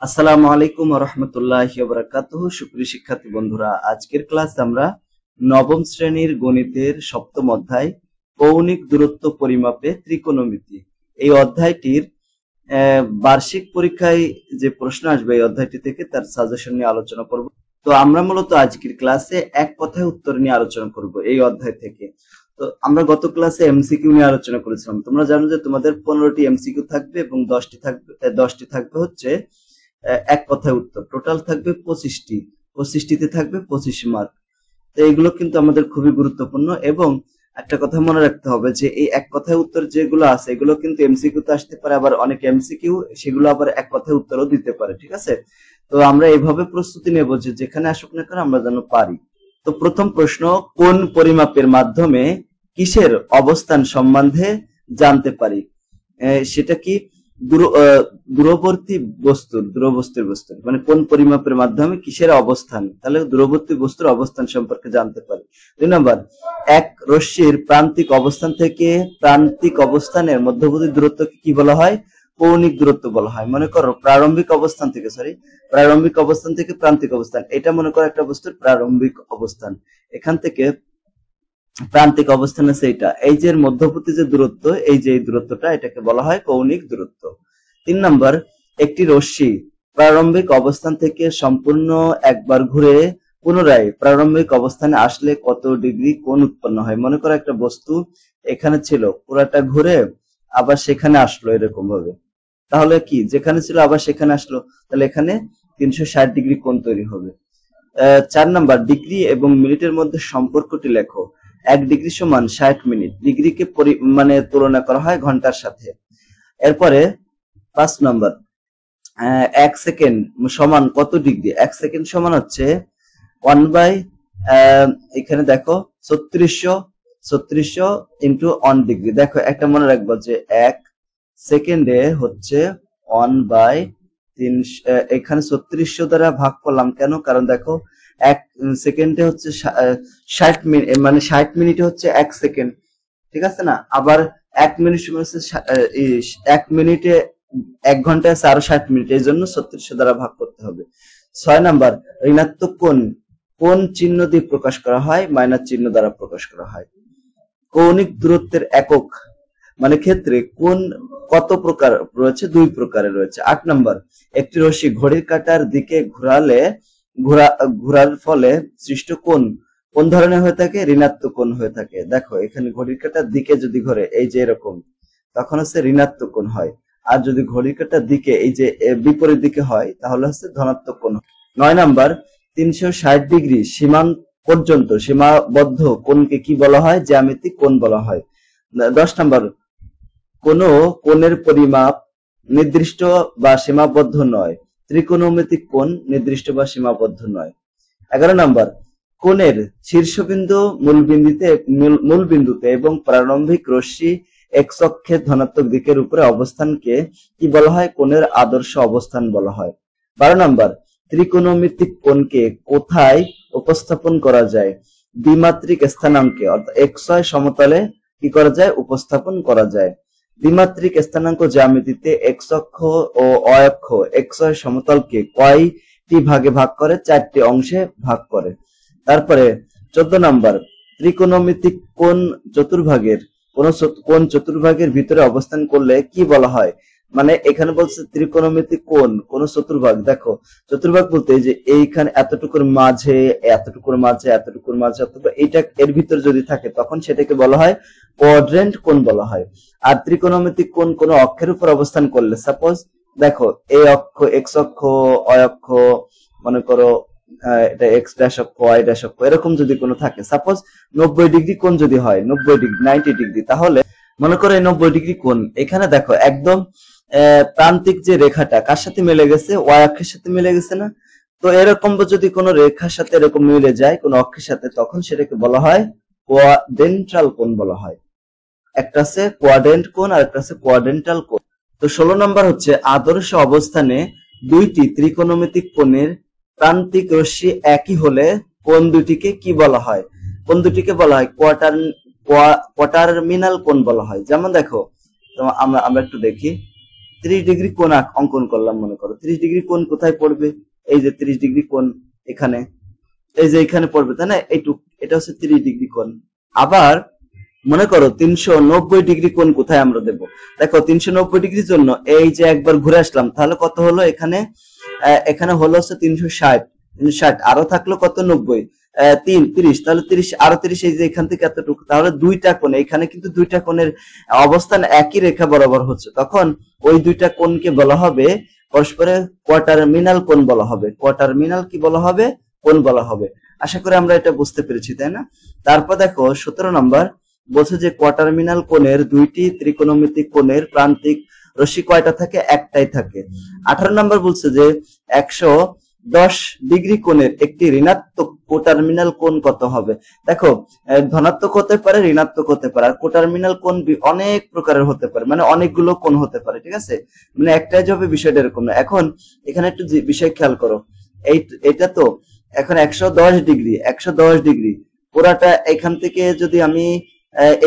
আসসালামু আলাইকুম ওয়া রাহমাতুল্লাহি ওয়া বারাকাতুহু। সুপ্রিয় শিক্ষার্থী বন্ধুরা, আজকের ক্লাসে আমরা নবম শ্রেণীর গণিতের সপ্তম অধ্যায় কৌণিক দূরত্ব পরিমাপে ত্রিকোণমিতি এই অধ্যায়টির বার্ষিক পরীক্ষায় যে প্রশ্ন আসবে এই অধ্যায়টি থেকে তার সাজেশন নিয়ে আলোচনা করব। তো আমরা মূলত আজকের ক্লাসে এক কথায় উত্তর নিয়ে আলোচনা করব এই অধ্যায় থেকে। তো আমরা গত ক্লাসে এমসিকিউ নিয়ে আলোচনা করেছিলাম। তোমরা জানো যে তোমাদের 15টি এমসিকিউ থাকবে এবং 10টি থাকবে হচ্ছে এক কথায় উত্তর। টোটাল থাকবে 25টিতে থাকবে 25 মার্ক। তো এগুলো কিন্তু আমাদের খুবই গুরুত্বপূর্ণ এবং একটা কথা মনে রাখতে হবে যে এই এক কথায় উত্তর যেগুলো আছে এগুলো কিন্তু এমসিকিউ তে আসতে পারে, আবার অনেক এমসিকিউ সেগুলো আবার এক কথায় উত্তরও দিতে পারে। ঠিক আছে, তো আমরা এইভাবে প্রস্তুতি নেব যে যেখানে আসুক না কেন আমরা যেন পারি। তো প্রথম প্রশ্ন, কোন পরিমাপের মাধ্যমে কিসের অবস্থান সম্বন্ধে জানতে পারি? সেটা কি? দূরবর্তী বস্তুর মানে কোন পরিমাপের মাধ্যমে কিসের অবস্থান, তাহলে দূরবর্তী বস্তুর অবস্থান সম্পর্কে জানতে পারি। 2 নম্বর, এক রশ্মির প্রান্তিক অবস্থান থেকে প্রান্তিক অবস্থানের মধ্যবর্তী দূরত্বকে কি বলা হয়? কৌণিক দূরত্ব বলা হয়। মনে করো প্রারম্ভিক অবস্থান থেকে প্রান্তিক অবস্থান, এটা মনে করো একটা বস্তুর প্রারম্ভিক অবস্থান, এখান থেকে প্রান্তিক অবস্থান আছে এটা, এই যে মধ্যবর্তী যে দূরত্ব, এই যে দূরত্বটা, এটাকে বলা হয় কৌণিক দূরত্ব। 3 নম্বর, একটি রশ্মি প্রারম্ভিক অবস্থান থেকে সম্পূর্ণ একবার ঘুরে পুনরায় প্রারম্ভিক অবস্থানে আসলে কত ডিগ্রি কোণ উৎপন্ন হয়? মনে করো একটা বস্তু এখানে ছিল, পুরাটা ঘুরে আবার সেখানে আসলো এরকম ভাবে, তাহলে কি যেখানে ছিল আবার সেখানে আসলো, তাহলে এখানে 360 ডিগ্রি কোণ তৈরি হবে। 4 নম্বর, ডিগ্রি এবং মিনিটের মধ্যে সম্পর্কটি লেখো। 1 ডিগ্রি সমান 60 মিনিট, ডিগ্রিকে মানে তুলনা করা হয় ঘন্টার সাথে। এরপরে 5 নম্বর, 1 সেকেন্ড সমান কত ডিগ্রি? 1 সেকেন্ড সমান হচ্ছে 1 বাই এখানে দেখো 3600 ইন্টু 1 ডিগ্রি। দেখো একটা মনে রাখবো যে 1 সেকেন্ডে হচ্ছে 1 বাই 3, এখানে 3600 দ্বারা ভাগ করলাম কেন? কারণ দেখো 1 সেকেন্ডে হচ্ছে 60 মিনিট, মানে 60 মিনিটে হচ্ছে 1 সেকেন্ড, ঠিক আছে না? আবার 1 মিনিট সময় হচ্ছে 1 মিনিটে 1 ঘন্টায় আছে আরো 60 মিনিট, এই জন্য 3600 দ্বারা ভাগ করতে হবে। 6 নাম্বার, ঋণাত্মক কোন চিহ্ন দিয়ে প্রকাশ করা হয়? মাইনাস চিহ্ন দ্বারা প্রকাশ করা হয়। কৌণিক দূরত্বের একক মানে ক্ষেত্রে কোন কত প্রকার রয়েছে? 2 প্রকারের রয়েছে। 8 নম্বর, একটি রশ্মি ঘড়ির কাঁটার দিকে ঘোরার ফলে সৃষ্ট কোন ধরনের হয়ে থাকে? ঋণাত্মক কোণ হয়ে থাকে। দেখো এখানে ঘড়ির কাঁটার দিকে যদি ঘোরে এই যে এরকম, তখন হচ্ছে ঋণাত্মক কোণ হয়, আর যদি ঘড়ির কাঁটার দিকে এই যে বিপরীত দিকে হয় তাহলে হচ্ছে ধনাত্মক কোণ। 9 নাম্বার, 360 ডিগ্রি সীমান্ত পর্যন্ত সীমাবদ্ধ কোণকে কি বলা হয়? জ্যামিতিক কোণ বলা হয়। 10 নাম্বার, কোন কোণের পরিমাপ নির্দিষ্ট বা সীমাবদ্ধ নয়, ত্রিকোণমিতিক কোণ নির্দিষ্ট বা সীমাবদ্ধ নয়। 11 নাম্বার, কোণের শীর্ষবিন্দু মূলবিন্দুতে এবং প্রারম্ভিক রশ্মি এক্স অক্ষের ধনাত্মক দিকের উপরে অবস্থানকে কি বলা হয়? কোণের আদর্শ অবস্থান বলা হয়। 12 নাম্বার, ত্রিকোণমিতিক কোণকে কোথায় উপস্থাপন করা যায়? দ্বিমাত্রিক স্থানাঙ্কে অর্থাৎ xy সমতলে কি করা যায়? উপস্থাপন করা যায়। দ্বিমাত্রিক স্থানাঙ্ক জ্যামিতিতে এক্স অক্ষ ও অ অক্ষ xy সমতলকে কয়টি ভাগে ভাগ করে? 4টি অংশে ভাগ করে। তারপরে 14 নাম্বার, ত্রিকোণমিতিক কোণ চতুর্ভাগের ভিতরে অবস্থান করলে কি বলা হয়? মানে এখানে বলছে ত্রিকোণমিতিক কোণ চতুর্ভাগ। দেখো চতুর্ভাগ বলতে যে এইখানে এতটুকুর মাঝে অথবা এইটা এর ভিতরে যদি থাকে তখন সেটাকে বলা হয় কোয়াড্রেন্ট কোণ বলা হয়। আর ত্রিকোণমিতিক কোণ কোন অক্ষের উপর অবস্থান করলে, সাপোজ দেখো এই অক্ষ এক্স অক্ষ, অয় অক্ষ, মনে করো এটা এক্স ড্যাশ অক্ষ, ওয়াই ড্যাশ অক্ষ, এরকম যদি কোনো থাকে, সাপোজ 90 ডিগ্রি কোণ যদি হয়, 90 ডিগ্রি, তাহলে মনে করো এই 90 ডিগ্রি কোণ এখানে দেখো একদম প্রান্তিক যে রেখাটা কার সাথে মিলে গেছে? ওয়াই অক্ষের সাথে মিলে গেছে না? তো এরকম যদি কোনো রেখার সাথে এরকম মিলে যায় কোনো অক্ষের সাথে, তখন সেটাকে বলা হয় কোয়াড্রেন্টাল কোণ বলা হয়। একটা আছে কোয়াড্রেন্ট কোণ আর একটা আছে কোয়াড্রেন্টাল কোণ। তো 16 নম্বর হচ্ছে আদর্শ অবস্থানে দুইটি ত্রিকোণমিতিক কোণের প্রান্তিক রশ্মি একই হলে কোণ দুটিকে কি বলা হয়? কোণ দুটিকে বলা হয় কোয়াটারমিনাল কোণ বলা হয়। যেমন দেখো আমরা একটু দেখি, 30 ডিগ্রি কোণ অঙ্কন করলাম, মনে করো 30 ডিগ্রি কোণ কোথায় পড়বে, এই যে 30 ডিগ্রি কোণ এখানে, এই যে এখানে পড়বে, তাই না, এইটুক, এটা হচ্ছে 30 ডিগ্রি কোণ। আবার মনে করো 390 ডিগ্রি কোণ কোথায় আমরা দেব, দেখো 390 ডিগ্রির জন্য এই যে একবার ঘুরে আসলাম, তাহলে কত হলো এখানে, এখানে হলো হচ্ছে 360, আরো থাকলো কত 90, 30, তাহলে 30 আরো 30, এই যে এখান থেকে এতটুকু, তাহলে দুইটা কোণ, এখানে কিন্তু দুইটা কোণের অবস্থান একই রেখা বরাবর হচ্ছে, তখন ওই দুইটা কোণকে বলা হবে পরস্পরের কোয়াটারমিনাল কোণ বলা হবে। কোয়াটারমিনাল কি বলা হবে, কোণ বলা হবে। আশা করি আমরা এটা বুঝতে পেরেছি, তাই না। তারপর দেখো 17 নম্বর বলছে যে কোয়াটারমিনাল কোণের দুইটি ত্রিকোণমিতিক কোণের প্রান্তিক রশ্মি কয়টা থাকে, একটাই থাকে। 18 নম্বর বলছে যে 110 ডিগ্রি কোণের একটি ঋণাত্মক কোটার্মিনাল কোণ কত হবে। দেখো ধনাত্মক হতে পারে, ঋণাত্মক হতে পারে, আর কোটার্মিনাল কোণ অনেক প্রকারের হতে পারে, মানে অনেকগুলো কোণ হতে পারে, ঠিক আছে, মানে একটাই যে হবে বিষয়টা এরকম না। এখন এখানে একটু বিষয় খেয়াল করো, এটা তো এখন 110 ডিগ্রি পুরাটা এখান থেকে যদি আমি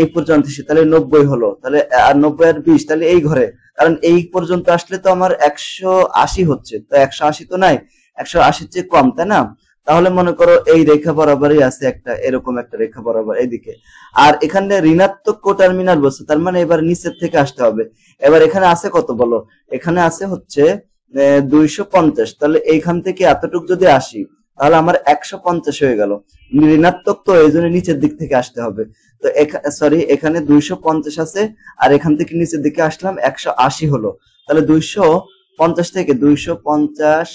এই পর্যন্ত আসি তাহলে 90 হলো, তাহলে আর 90 আর 20, তাহলে এই ঘরে, কারণ এই পর্যন্ত আসলে তো আমার 180 হচ্ছে, তো 180 তো নাই, 180 চেয়ে কম, তাই না। তাহলে মনে করো এই রেখা বরাবরই আছে একটা, এরকম একটা রেখা বরাবর এইদিকে, আর এখানে ঋণাত্মক কোটার্মিনাল বলছে, তার মানে এবার নিচের থেকে আসতে হবে। এবার এখানে আছে কত বলো, এখানে আছে হচ্ছে 250, তাহলে এইখান থেকে এতটুক যদি আসি তাহলে আমার 150 হয়ে গেল, ঋণাত্মক তো এই জন্য নিচের দিক থেকে আসতে হবে। তো সরি, এখানে 250 আছে, আর এখান থেকে নিচের দিকে আসলাম 180 হলো, তাহলে 250 থেকে 250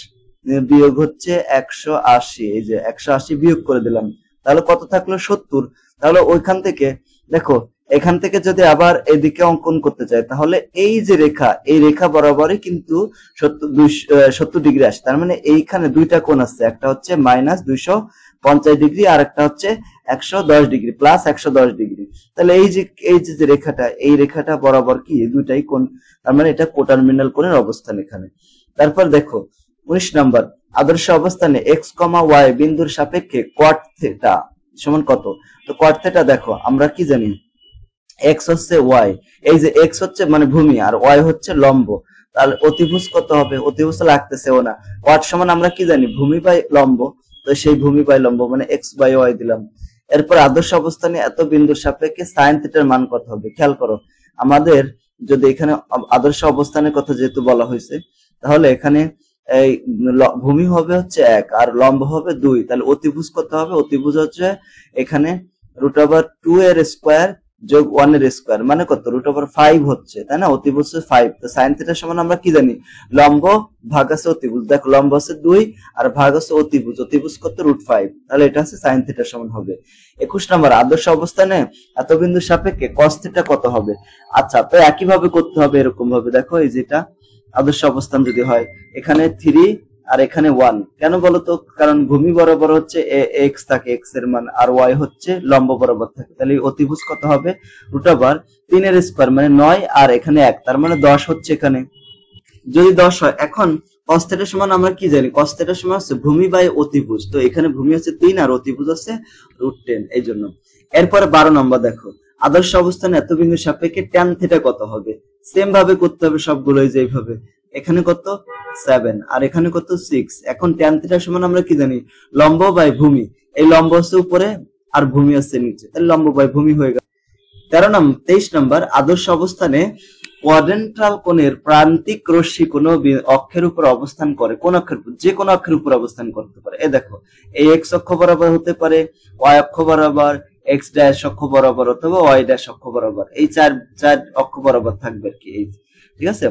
বিয়োগ হচ্ছে 180, এই যে 180 বিয়োগ করে দিলাম, তাহলে কত থাকলো 70। তাহলে ওইখান থেকে দেখো, এখান থেকে যদি আবার এদিকে অঙ্কন করতে চাই, তাহলে এই যে রেখা, এই রেখা বরাবরই কিন্তু 70 ডিগ্রি আসে, তার মানে এইখানে দুইটা কোণ আছে, একটা হচ্ছে -250 ডিগ্রি, আর একটা হচ্ছে 110 ডিগ্রি প্লাস 110 ডিগ্রি। তাহলে এই যে রেখাটা, এই রেখাটা বরাবর কি দুইটাই কোণ, তার মানে এটা কোটার্মিনাল কোণের অবস্থান এখানে। তারপর দেখো 19 নম্বর, আদর্শ অবস্থানে x, y বিন্দুর সাপেক্ষে cot থিটা সমান কত। তো cot থিটা দেখো আমরা কি জানি, x হচ্ছে y, এই যে x হচ্ছে মানে ভূমি, আর y হচ্ছে লম্ব, তাহলে অতিভুজ কত হবে, অতিভুজ লাগতেছেও না, cot সমান আমরা কি জানি, ভূমি বাই লম্ব, তো সেই ভূমি বাই লম্ব মানে x বাই y দিলাম। এরপর আদর্শ অবস্থানে এত বিন্দুর সাপেক্ষে sin থিটার মান কত হবে। খেয়াল করো, আমাদের যদি এখানে আদর্শ অবস্থানের কথা যেহেতু বলা হয়েছে, তাহলে এখানে এই ভূমি হবে হচ্ছে 1 আর লম্ব হবে 2, তাহলে অতিভুজ কত হবে, অতিভুজ হচ্ছে এখানে √2 এর স্কয়ার যোগ 1 এর স্কয়ার, মানে কত √5 হচ্ছে, তাই না, অতিভুজ 5। তো sin থিটা সমান আমরা কি জানি, লম্ব ভাগ আছে অতিভুজ, দেখো লম্ব আছে 2 আর ভাগ আছে অতিভুজ, অতিভুজ কত √5, তাহলে এটা হচ্ছে sin থিটা সমান হবে। 21 নম্বর, আদর্শ অবস্থানে এত বিন্দুর সাপেক্ষে cos থিটা কত হবে। আচ্ছা, তো একই ভাবে করতে হবে, এরকম ভাবে দেখো, এই যেটা আদর্শ অবস্থান যদি হয়, এখানে 3 আর এখানে 1, কেন বলতো, কারণ ভূমি বরাবর হচ্ছে x থাকে, x এর মান, আর y হচ্ছে লম্ব বরাবর থাকে, তাহলে অতিভুজ কত হবে √3 এর স্কয়ার মানে 9, আর এখানে 1, তার মানে 10 হচ্ছে এখানে, যদি 10 হয়। এখন cos থিটা সমান আমরা কি জানি, cos থিটা সমান হচ্ছে ভূমি বাই অতিভুজ, তো এখানে ভূমি হচ্ছে 3 আর অতিভুজ হচ্ছে √10, এই জন্য। এরপরে 12 নম্বর দেখো, আদর্শ অবস্থানে এত বিন্দুর সাপেক্ষে tan থিটা কত হবে। সেম ভাবে করতে হবে সবগুলো, এই যে এইভাবে, এখানে কত 7 আর এখানে কত 6। এখন tan থিটা সমান আমরা কি জানি, লম্ব বাই ভূমি, এই লম্ব হচ্ছে উপরে আর ভূমি হচ্ছে নিচে, তাহলে লম্ব বাই ভূমি হয়ে গেল। 23 নম্বর, আদর্শ অবস্থানে কোয়াড্রেন্টাল কোণের প্রান্তিক রশ্মি কোন অক্ষের উপর অবস্থান করে, কোন অক্ষের, যে কোনো অক্ষের উপর অবস্থান করতে পারে। এই দেখো, এই x অক্ষ বরাবর হতে পারে, y অক্ষ বরাবর, x ড্যাশ অক্ষ বরাবর অথবা y ড্যাশ অক্ষ বরাবর, এই চার অক্ষ বরাবর থাকবে আর কি, এই ঠিক আছে।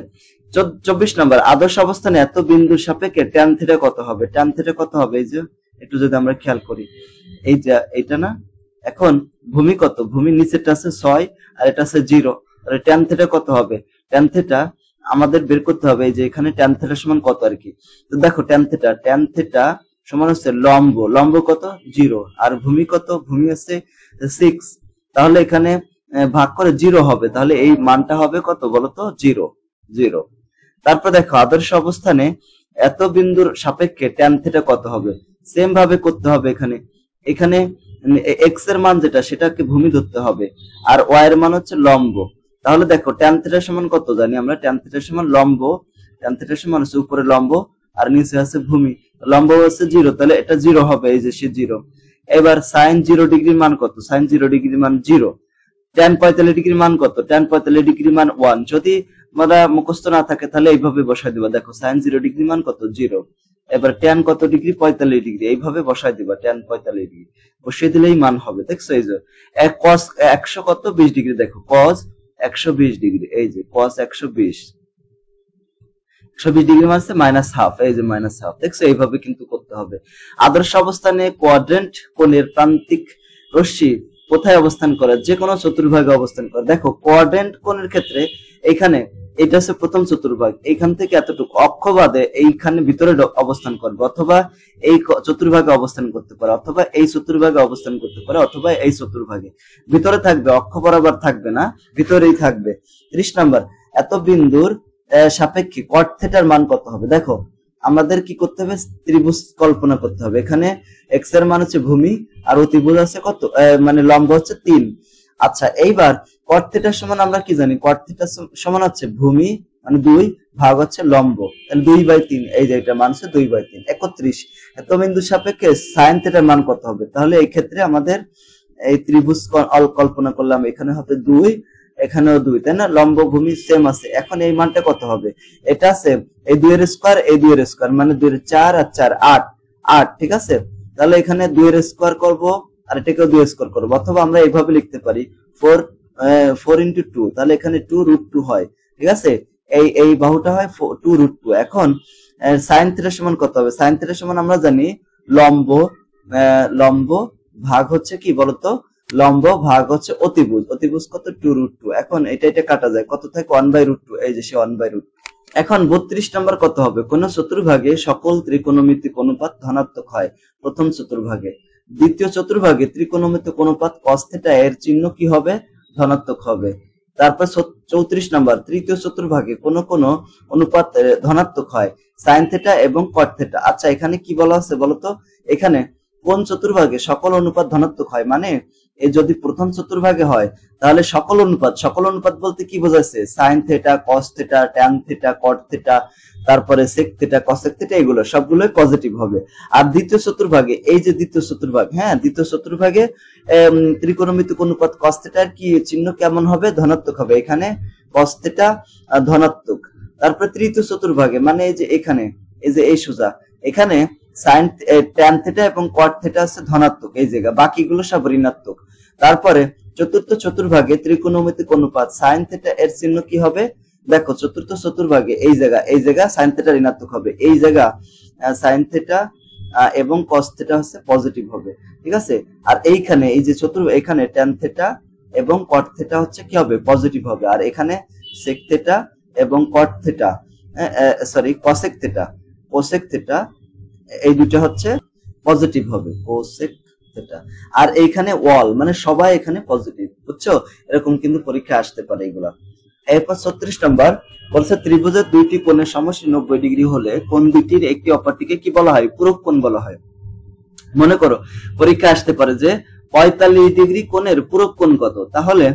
24 নম্বর, আদর্শ অবস্থানে এত বিন্দুর সাপেক্ষে tan থিটা কত হবে। tan থিটা কত হবে, এই যে একটু যদি আমরা খেয়াল করি, এই যে এইটা না, এখন ভূমি কত, ভূমি নিচেটা আছে 6 আর এটা আছে 0, তাহলে tan থিটা কত হবে। tan থিটা আমাদের বের করতে হবে, এই যে এখানে tan থিটা সমান কত আর কি। তো দেখো tan থিটা সমান হচ্ছে লম্ব কত 0 আর ভূমি কত, ভূমি আছে 6, তাহলে এখানে ভাগ করে 0 হবে, তাহলে এই মানটা হবে কত বলতো, 0। তারপর দেখো, আদর্শ অবস্থানে এত বিন্দুর সাপেক্ষে tan থিটা কত হবে। সেম ভাবে করতে হবে, এখানে x এর মান যেটা, সেটাকে ভূমি ধরতে হবে, আর y এর মান হচ্ছে লম্ব, তাহলে দেখো tan থিটা সমান কত জানি আমরা, tan থিটা সমান লম্ব, tan থিটা সমান হচ্ছে উপরে লম্ব আর নিচে আছে ভূমি, লম্ব হচ্ছে 0, তাহলে এটা 0 হবে, এই যে সে 0। এবার sin 0 ডিগ্রির মান কত, sin 0 ডিগ্রির মান 0। tan 45 ডিগ্রির মান কত, tan 45 ডিগ্রির মান 1। যদি আমরা মুখস্থ না থাকে তাহলে এইভাবে বসাই দিবা, দেখো sin 0 ডিগ্রির মান কত, 0। এবার tan কত ডিগ্রি, 45 ডিগ্রি, এইভাবে বসাই দিবা, tan 45 ডিগ্রি বসিয়ে দিলেই মান হবে। দেখছো এই যে cos 100 কত 20 ডিগ্রি, দেখো cos 120 ডিগ্রি, এই যে cos 120 ডিগ্রি মানে মাইনাস হাফ, এই যে মাইনাস হাফ। দেখছো এইভাবে কিন্তু করতে হবে। আদর্শ অবস্থানে কোয়াড্রেন্ট কোণের প্রান্তিক রশ্মি কোথায় অবস্থান করে, যে কোনো চতুর্ভাগে অবস্থান করে। দেখো কোয়াড্রেন্ট কোণের ক্ষেত্রে এইখানে এটা হচ্ছে প্রথম চতুর্ভাগ, এইখান থেকে এতটুকু অক্ষ বাদে এইখানে ভিতরে অবস্থান করবে, অথবা এই চতুর্ভাগে অবস্থান করতে পারে, অথবা এই চতুর্ভাগে অবস্থান করতে পারে, অথবা এই চতুর্ভাগে ভিতরে থাকবে, অক্ষ বরাবর থাকবে না, ভিতরেই থাকবে। 30 নাম্বার, এত বিন্দুর সাপেক্ষে cot থিটার মান কত হবে। দেখো আমাদের কি করতে হবে, ত্রিভুজ কল্পনা করতে হবে। এখানে x এর মান হচ্ছে ভূমি আর অতিভুজ আছে কত, মানে লম্ব হচ্ছে 3। আচ্ছা এইবার cot থিটার সমান আমরা কি জানি, cot থিটার সমান হচ্ছে ভূমি মানে 2 ভাগ হচ্ছে লম্ব, তাহলে 2/3, এই যে এটা মান হচ্ছে 2/3। 31, এত বিন্দুর সাপেক্ষে sin থিটার মান কত হবে। তাহলে এই ক্ষেত্রে আমাদের এই ত্রিভুজ কল্পনা করলাম, এখানে হবে 2, এখানেও 2, তাই না, লম্ব ভূমি সেম আছে। এখন এই মানটা কত হবে, এটা আছে এই 2 এর স্কয়ার, এই 2 এর স্কয়ার মানে 2 এর 4 আর 4 8, ঠিক আছে। তাহলে এখানে 2 এর স্কয়ার করব আর এটাকেও 2 এর স্কয়ার করব, অথবা আমরা এইভাবে লিখতে পারি 4 × 2, তাহলে এখানে 2√2 হয়, ঠিক আছে। এই বাহুটা হয় 2√2। এখন sin থিটা সমান কত হবে, sin থিটা সমান আমরা জানি লম্ব ভাগ হচ্ছে কি বলতো, লম্ব ভাগ হচ্ছে অতিভুজ, অতিভুজ কত 2√2। এখন এটা কাটা যায়, কত থাকে 1/√2, এই যে সে 1/√2। এখন 32 নাম্বার কত হবে, কোন চতুর্ভাগে সকল ত্রিকোণমিতিক অনুপাত ধনাত্মক হয়। প্রথম চতুর্ভাগে, দ্বিতীয় চতুর্ভাগে ত্রিকোণমিতিক অনুপাত cos থিটা এর চিহ্ন কি হবে, ধনাত্মক হবে। তারপর 34 নাম্বার, তৃতীয় চতুর্ভাগে কোন অনুপাত ধনাত্মক হয়, sin থিটা এবং cot থিটা। আচ্ছা এখানে কি বলা আছে বলতো, এখানে কোন চতুর্ভাগে সকল অনুপাত ধনাত্মক হয়, মানে যদি প্রথম চতুর্ভাগে হয় তাহলে সকল অনুপাত বলতে কি বোঝাচ্ছে, sin theta, cos theta, tan theta, cot theta, তারপরে sec থিটা, cosec থিটা, এগুলো সবগুলোই পজিটিভ হবে। আর দ্বিতীয় চতুর্ভাগে, এই যে দ্বিতীয় চতুর্ভাগ, হ্যাঁ দ্বিতীয় চতুর্ভাগে ত্রিকোণমিতিক অনুপাত cos থিটার কি চিহ্ন কেমন হবে, ধনাত্মক হবে, এখানে cos থিটা ধনাত্মক। তারপরে তৃতীয় চতুর্ভাগে মানে এই যে এখানে, এই যে এই সোজা, এখানে sin tan থিটা এবং cot থিটা আছে ধনাত্মক, এই জায়গা বাকিগুলো সব ঋণাত্মক। তারপরে চতুর্থ চতুর্ভাগে ত্রিকোণমিতিক অনুপাত sin থিটা এর চিহ্ন কি হবে, দেখো চতুর্থ চতুর্ভাগে এই জায়গা sin থিটা ঋণাত্মক হবে, এই জায়গা sin থিটা এবং cos থিটা হচ্ছে পজিটিভ হবে, ঠিক আছে। আর এইখানে এই যে এখানে tan থিটা এবং cot থিটা হচ্ছে কি হবে, পজিটিভ হবে। আর এখানে sec থিটা এবং cot থিটা, cosec থিটা এই দুটো হচ্ছে পজিটিভ হবে, cosec থিটা। আর এইখানে ওয়াল মানে সবাই এখানে পজিটিভ, বুঝছো, এরকম কিন্তু পরীক্ষা আসতে পারে এগুলা। এরপর 36 নাম্বার বলছে ত্রিভুজের দুইটি কোণের সমষ্টি 90 ডিগ্রি হলে কোণ দুইটির একটি অপরটিকে কি বলা হয়, পূরক কোণ বলা হয়। মনে করো পরীক্ষা আসতে পারে যে 45 ডিগ্রি কোণের পূরক কোণ কত, তাহলে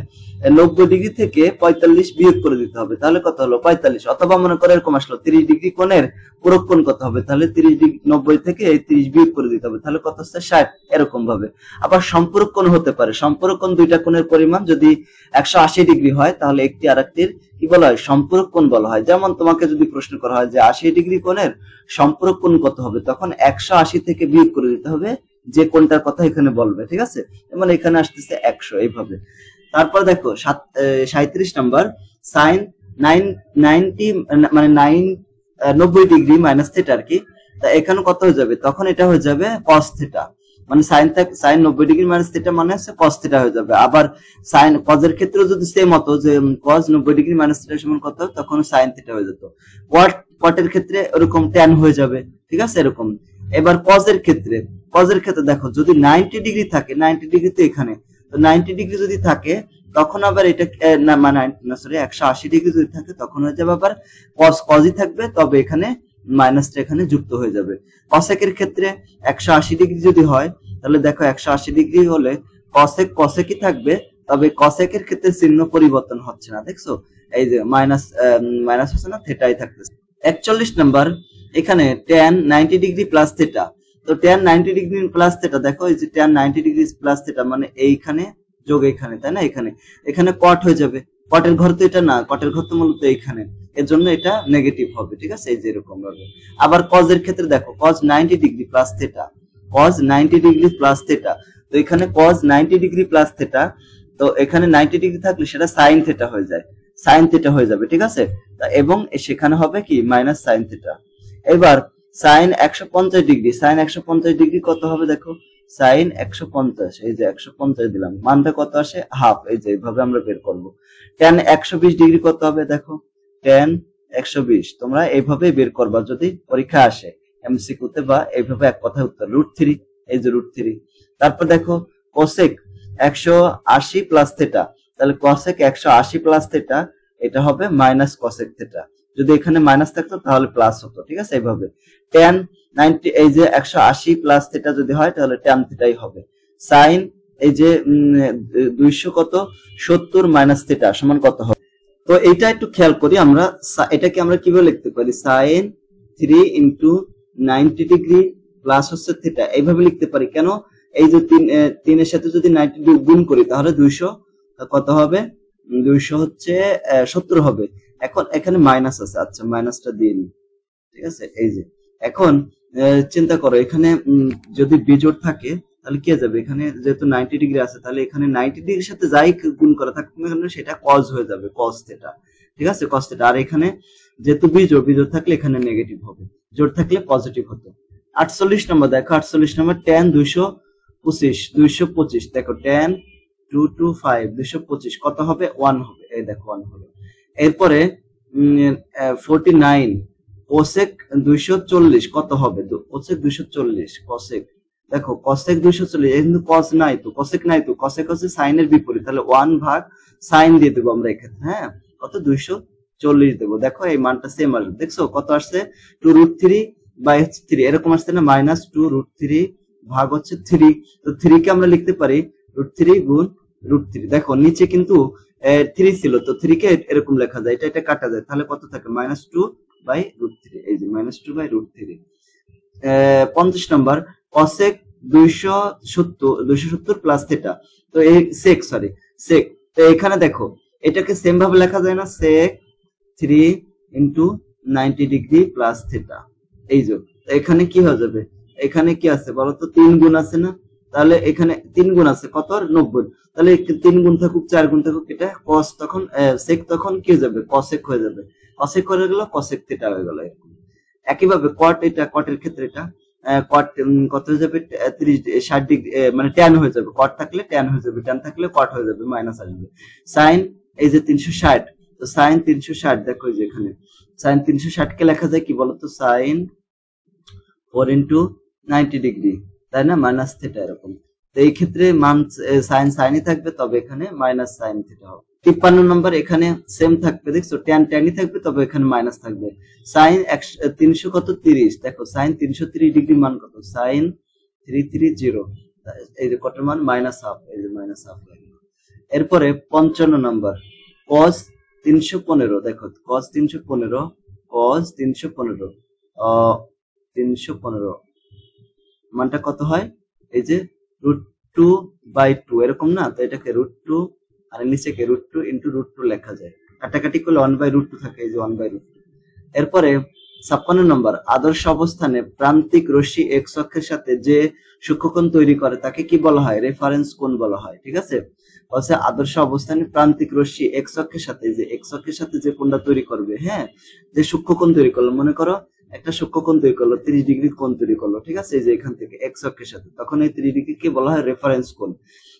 90 ডিগ্রি থেকে 45 বিয়োগ করে দিতে হবে, তাহলে কত হলো 45। অথবা মনে করো এরকম আসলো 30 ডিগ্রি কোণের পূরক কোণ কত হবে, তাহলে 30 ডিগ্রি 90 থেকে 30 বিয়োগ করে দিতে হবে, তাহলে কত হচ্ছে 60, এরকম ভাবে। আবার সম্পূরক কোণ হতে পারে, সম্পূরক কোণ দুইটা কোণের পরিমাণ যদি 180 ডিগ্রি হয় তাহলে একটি আরেকটির কি বলা হয়, সম্পূরক কোণ বলা হয়। যেমন তোমাকে যদি প্রশ্ন করা হয় যে 80 ডিগ্রি কোণের সম্পূরক কোণ কত হবে, তখন 180 থেকে বিয়োগ করে দিতে হবে যে কোণটার কথা এখানে বলবে, ঠিক আছে। যেমন এখানে আসতেছে 100, এইভাবে। তারপর দেখো 37 নাম্বার, sin 90 মানে 90 ডিগ্রি মাইনাস থিটা আর কি, তা এখানে কত হয়ে যাবে, তখন এটা হয়ে যাবে cos থিটা, মানে sin 90 ডিগ্রি মাইনাস থিটা মানে হচ্ছে cos থিটা হয়ে যাবে। আবার sin cos এর ক্ষেত্রে যদি সেম হতো যে cos 90 ডিগ্রি মাইনাস থিটা সমান কত, তখন sin থিটা হয়ে যেত। cot এর ক্ষেত্রে এরকম tan হয়ে যাবে, ঠিক আছে, এরকম। এবার cos এর ক্ষেত্রে দেখো যদি 90 ডিগ্রি থাকে, 90 ডিগ্রি তো এখানে, তো 90 ডিগ্রি যদি থাকে তখন আবার এটা মানে 180 ডিগ্রি যদি থাকে তখন হয়ে যাবে আবার cosই থাকবে, তবে এখানে মাইনাসটা এখানে যুক্ত হয়ে যাবে। cosec এর ক্ষেত্রে 180 ডিগ্রি যদি হয় তাহলে দেখো 180 ডিগ্রি হলে cosecই থাকবে, তবে কসেকের ক্ষেত্রে চিহ্ন পরিবর্তন হচ্ছে না, দেখছো এই যে মাইনাস মাইনাস হচ্ছে না, থেটাই থাকতেছে। 41 নাম্বার, এখানে tan 90 ডিগ্রি প্লাস থেটা। তো tan 90 ডিগ্রি প্লাস থেটা, দেখো এই যে tan 90 ডিগ্রি প্লাস থেটা মানে এইখানে যোগ এইখানে, তাই না? এখানে এখানে কট হয়ে যাবে, কটের ঘর তো এটা না, কটের ঘর তো মূলত এইখানে, এর জন্য এটা নেগেটিভ হবে, ঠিক আছে? এই যে এরকম ভাবে। আবার cos এর ক্ষেত্রে দেখো cos 90 degree plus theta, cos 90 degree plus theta. তো এখানে cos 90 ডিগ্রি প্লাস থেটা, তো এখানে 90 ডিগ্রি থাকলে সেটা sin থেটা হয়ে যায়, sin থেটা হয়ে যাবে, ঠিক আছে? এবং সেখানে হবে কি মাইনাস sin থেটা। এবার sin 150 ডিগ্রি, sin 150 ডিগ্রি কত হবে দেখো, sin 150, এই যে 150 দিলাম, মানটা কত আসে হাফ, এই যে এইভাবে আমরা বের করব। tan 120 ডিগ্রি কত হবে দেখো, tan 120 তোমরা এইভাবে বের করবা যদি পরীক্ষা আসে এমসিকিউ তে, বা এইভাবে এক কথায় উত্তর √3, এই যে √3। তারপর দেখো cosec 180 প্লাস থেটা, তাহলে cosec 180 প্লাস থেটা এটা হবে মাইনাস cosec থেটা, যদি এখানে মাইনাস থাকতো তাহলে প্লাস হতো, ঠিক আছে? এইভাবে tan 90, এই যে 180 প্লাস থেটা যদি হয় তাহলে tan থেটাই হবে। sin এই যে 200 কত 70 মাইনাস থেটা সমান কত হবে? তো এইটা একটু খেয়াল করি আমরা, এটাকে আমরা কিভাবে লিখতে পারি, sin 3 ইনটু 90 ডিগ্রি প্লাস হচ্ছে থেটা, এইভাবে লিখতে পারি। কেন? এই যে 3 এর সাথে যদি 90 ডিগ্রি গুণ করি তাহলে 200 কত হবে, 200 হচ্ছে 70 হবে। এখন এখানে মাইনাস আছে, আচ্ছা মাইনাসটা দিয়ে নিই, ঠিক আছে? এই যে এখন চিন্তা করো এখানে যদি বিজোড় থাকে তাহলে কি যাবে, এখানে যেহেতু 90 ডিগ্রি আছে তাহলে এখানে 90 ডিগ্রির সাথে যাই গুণ করা থাকবে সেটা cos হয়ে যাবে, cos থেটা, ঠিক আছে? cos theta. আর এখানে যেহেতু বিজোড় থাকলে এখানে নেগেটিভ হবে, জোড় থাকলে পজিটিভ হতো। 48 নম্বর দেখো, 48 নম্বর tan 225 দেখো tan 225 225 কত হবে 1 হবে, এই দেখো 1 হবে। এরপরে 49 cosec 240 কত হবে, cosec 240 cosec, দেখো cosec 240 কিন্তু cos নাই তো, cosec নাই তো, cosec হচ্ছে sin এর বিপরীত, তাহলে 1 ভাগ sin দিয়ে দেবো আমরা এক্ষেত্রে, হ্যাঁ কত 240 দেবো। দেখো এই মানটা সেম আসবে, দেখছো কত আসছে 2√3/3 এরকম আসছে না, মাইনাস 2√3 ভাগ হচ্ছে 3, তো 3 কে আমরা লিখতে পারি √3 গুণ √3। দেখো নিচে কিন্তু 3 ছিল, তো 3 কে এরকম লেখা যায়, এটা কাটা যায়, তাহলে কত থাকে -2/√3, এই যে -2/√3। 50 নম্বর cosec 270 প্লাস থেটা, তো এই sec তো এখানে দেখো এটাকে সেম ভাবে লেখা যায় না, sec 3 into 90 degree plus theta, এই যে এখানে কি হয়ে যাবে, এখানে কি আছে বলতো 3 গুণ আছে না, তাহলে এখানে 3 গুণ আছে কত 90, তাহলে 3 গুণ থাকুক 4 গুণ থাকুক এটা cos, তখন sec তখন কি হয়ে যাবে cosec হয়ে যাবে, cosec হয়ে গেল cosec থেটা হয়ে গেল। একইভাবে cot, এটা cot-এর ক্ষেত্রে এটা cot কত হয়ে যাবে 60 ডিগ্রি, মানে tan হয়ে যাবে, cot থাকলে tan হয়ে যাবে, tan থাকলে cot হয়ে যাবে, মাইনাস আসবে। sin এই যে 360, তো sin 360 দেখো এই যে এখানে sin 360 কে লেখা যায় কি বলতো, sin 4 ইনটু 90 ডিগ্রি, তাই না, মাইনাস থেটা এরকম। তো এই ক্ষেত্রে মান সাইনই থাকবে, তবে এখানে মাইনাস সাইন থেটা হবে। 53 নম্বর এখানে সেম থাকবে, দেখছো ট্যানই থাকবে, তবে এখানে মাইনাস থাকবে। সাইন 300 কত 30, দেখো সাইন 330 ডিগ্রি মান কত, সাইন 330, এই যে কত মান -হাফ, এই যে -হাফ। এরপরে 55 নম্বর cos 315, দেখো cos 315 মানটা কত হয়, এই যে √2/2 এরকম না, তো এটাকে √2 আর নিচেকে √2 ইনটু √2 লেখা যায়, কাটাকাটি করলে 1/√2 থাকে, এই যে 1/√2। এরপরে 56 নম্বর আদর্শ অবস্থানে প্রান্তিক রশ্মি x অক্ষের সাথে যে সূক্ষ্মকোণ তৈরি করে তাকে কি বলা হয়, রেফারেন্স কোণ বলা হয়, ঠিক আছে? বলছে আদর্শ অবস্থানে প্রান্তিক রশ্মি x অক্ষের সাথে, যে x অক্ষের সাথে যে কোণটা তৈরি করবে, হ্যাঁ যে সূক্ষ্মকোণ তৈরি করলো, মনে করো একটা সূক্ষ্মকোণ তৈরি করলো, 30 ডিগ্রি কোণ তৈরি করলো, ঠিক আছে, এই যে এখান থেকে x অক্ষের সাথে, তখন এই 30 ডিগ্রি কে বলা হয় রেফারেন্স কোণ।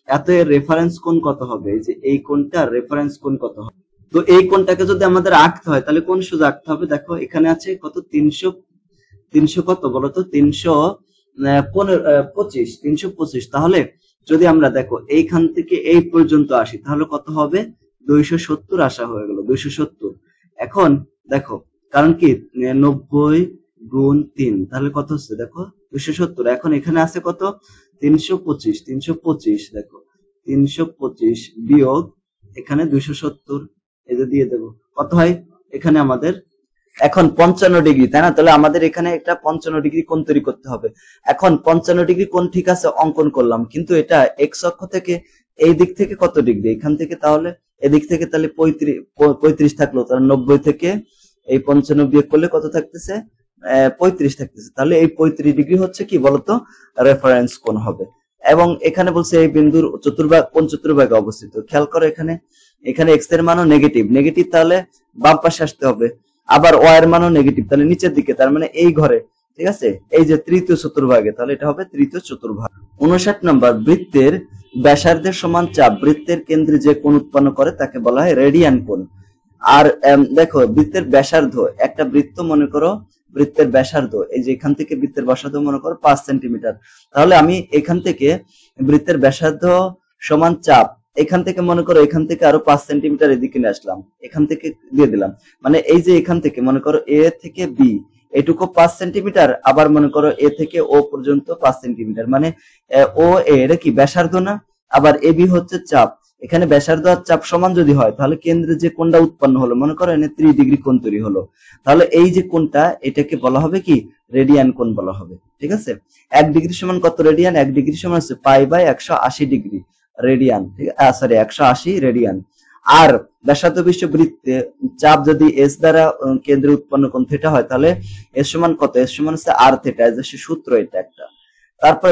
এত এর রেফারেন্স কোণ কত হবে, এই যে এই কোণটার রেফারেন্স কোণ কত হবে, তো এই কোণটাকে যদি আমাদের আঁকতে হয় তাহলে কোন সোজা আঁকতে হবে, দেখো এখানে আছে কত 300 কত বলতো 325, তাহলে যদি আমরা দেখো এইখান থেকে এই পর্যন্ত আসি তাহলে কত হবে 270 আসা হয়ে গেল 270। এখন দেখো কারণ কি 90 গুণ 3 তাহলে কত হচ্ছে দেখো 270, এখন এখানে আছে কত 325 দেখো 325 বিয়োগ এখানে 270, এই যে দিয়ে দেবো, কত হয় এখানে আমাদের এখন 55 ডিগ্রি, তাই না? তাহলে আমাদের এখানে একটা 55 ডিগ্রি কোণ তৈরি করতে হবে। এখন 55 ডিগ্রি কোণ ঠিক আছে অঙ্কন করলাম, কিন্তু এটা এক্স অক্ষ থেকে এই দিক থেকে কত ডিগ্রি, এখান থেকে তাহলে এদিক থেকে তাহলে 35 থাকলো, তাহলে 90 থেকে এই 55 বিয়োগ করলে কত থাকতেছে, 35 থাকতেছে। তাহলে এই 35 ডিগ্রি হচ্ছে কি বলতো রেফারেন্স কোণ হবে। এবং এখানে বলছে এই বিন্দুর চতুর্ভাগ কোন চতুর্ভাগে অবস্থিত। খেয়াল করো এখানে এক্স এর মানও নেগেটিভ, তাহলে বাম পাশে আসতে হবে। আবার ওয়াই এর মানও নেগেটিভ, তাহলে নিচের দিকে, তার মানে এই ঘরে, ঠিক আছে, এই যে তৃতীয় চতুর্ভাগে, তাহলে এটা হবে তৃতীয় চতুর্ভাগ। 59 নম্বর, বৃত্তের ব্যাসার্ধের সমান চাপ বৃত্তের কেন্দ্রে যে কোণ উৎপন্ন করে তাকে বলা হয় রেডিয়ান কোণ। আর দেখো বৃত্তের ব্যাসার্ধ, একটা বৃত্ত মনে করো, বৃত্তের ব্যাসার্ধ এই যে এখান থেকে বৃত্তের ব্যাসার্ধ মনে করো 5 সেন্টিমিটার, তাহলে আমি এখান থেকে বৃত্তের ব্যাসার্ধ সমান চাপ, এখান থেকে মনে করো এখান থেকে আরো 5 সেন্টিমিটার এদিকে নিয়ে আসলাম, এখান থেকে দিয়ে দিলাম, মানে এই যে এখান থেকে মনে করো এ থেকে বি এটুকু 5 সেন্টিমিটার, আবার মনে করো এ থেকে ও পর্যন্ত 5 সেন্টিমিটার, মানে ও এটা কি ব্যাসার্ধ না, আবার এ বি হচ্ছে চাপ। এখানে ব্যাসার্ধ আর চাপ সমান যদি হয় তাহলে কেন্দ্রে যে কোণটা উৎপন্ন হলো, মনে করো এখানে 3 ডিগ্রি কোণ তৈরি হলো, তাহলে এই যে কোণটা এটাকে বলা হবে কি রেডিয়ান কোণ বলা হবে। ঠিক আছে, 1 ডিগ্রি সমান কত রেডিয়ান, 1 ডিগ্রি সমান হচ্ছে পাই বাই 180 ডিগ্রি রেডিয়ান, ঠিক আছে, সরি 180 রেডিয়ান। আর ব্যাসার্ধ বিশিষ্ট বৃত্তে চাপ যদি এস দ্বারা কেন্দ্রে উৎপন্ন কোণ থিটা হয়, তাহলে এস সমান কত, এস সমান হচ্ছে আর থিটা, এই যে সূত্র এটা একটা। তারপর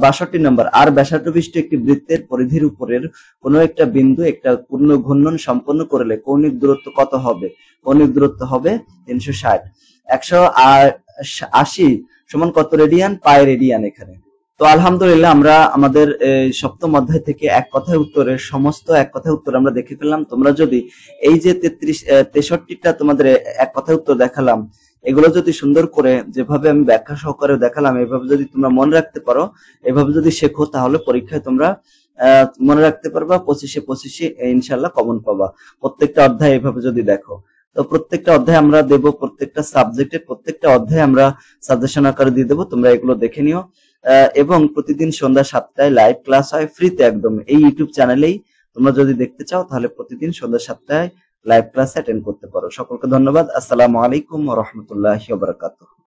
62 নম্বর, আর ব্যাসার্ধ বিশিষ্ট একটি বৃত্তের পরিধির উপরের কোনো একটা বিন্দু একটা পূর্ণ ঘূর্ণন সম্পন্ন করলে কৌণিক দূরত্ব কত হবে, কৌণিক দূরত্ব হবে 360। 180 সমান কত রেডিয়ান, পাই রেডিয়ান এখানে। তো আলহামদুলিল্লাহ আমরা আমাদের সপ্তম অধ্যায় থেকে এক কথায় উত্তরের সমস্ত এক কথায় উত্তর আমরা দেখে ফেললাম। তোমরা যদি এই যে 63টা তোমাদের এক কথায় উত্তর দেখালাম, এগুলো যদি সুন্দর করে যেভাবে আমি ব্যাখ্যা সহকারে দেখালাম এভাবে যদি তোমরা মনে রাখতে পারো, এভাবে যদি শেখো, তাহলে পরীক্ষায় তোমরা মনে রাখতে পারবা, 25-25 ইনশাল্লাহ কমন পাবা। প্রত্যেকটা অধ্যায় এভাবে যদি দেখো, তো প্রত্যেকটা অধ্যায় আমরা দেব, প্রত্যেকটা সাবজেক্টের প্রত্যেকটা অধ্যায় আমরা সাজেশন আকারে দিয়ে দেবো, তোমরা এগুলো দেখে নিও। এবং প্রতিদিন সন্ধ্যা 7টায় লাইভ ক্লাস হয় ফ্রিতে একদম এই ইউটিউব চ্যানেলেই। তোমরা যদি দেখতে চাও তাহলে প্রতিদিন সন্ধ্যা 7টায় লাইভ ক্লাস অ্যাটেন্ড করতে পারো। সকলকে ধন্যবাদ। আসসালামু আলাইকুম ওয়া রাহমাতুল্লাহি ওয়া বারাকাতুহু।